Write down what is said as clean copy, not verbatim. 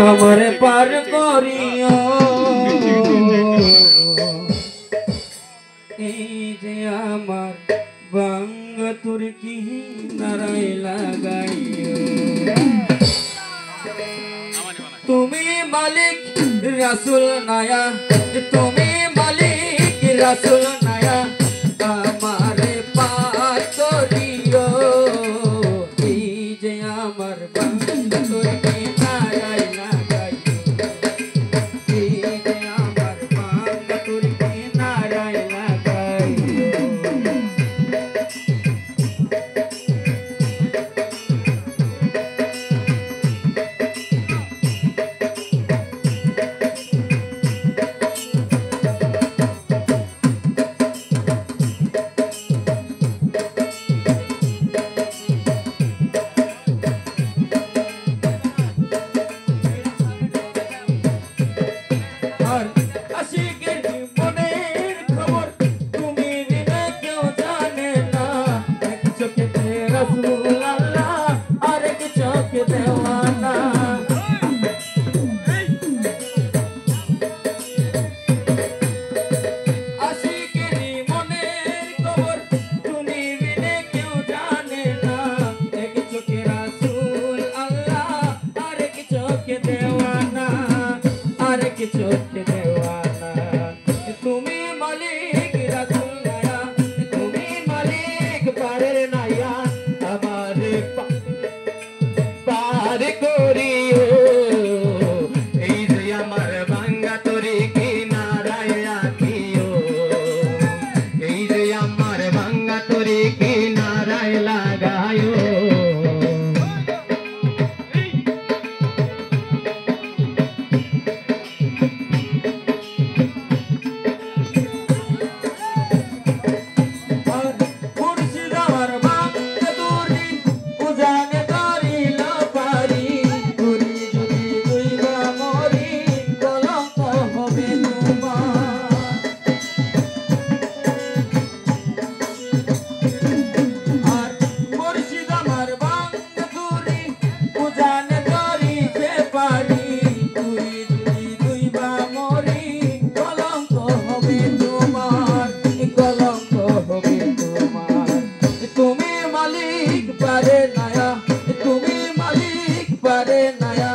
আমারে পার করিও এই যে আমার বাঙ্গা তুর্কি নারাই লাগাইও তুমি মালিক রাসূল নায়া তুমি মালিক রাসূল নায়া আমারে পার করিও এই যে আমার বাঙ্গা তুর্কি নারাই লাগাইও এই যে আমার বাঙ্গা তুর্কি নারাই লাগাইও চোখে দেওয়ানা তুমি মালিক রাসূল নায়া তুমি মালিক পারের নায়া আমারে পার করিও এই যে আমার ভাঙ্গা তরিকি নারায় রাখিও এই যে আমার ভাঙ্গা তরিকি নারায় লাগাইও তুমি মালিক পারে নায়া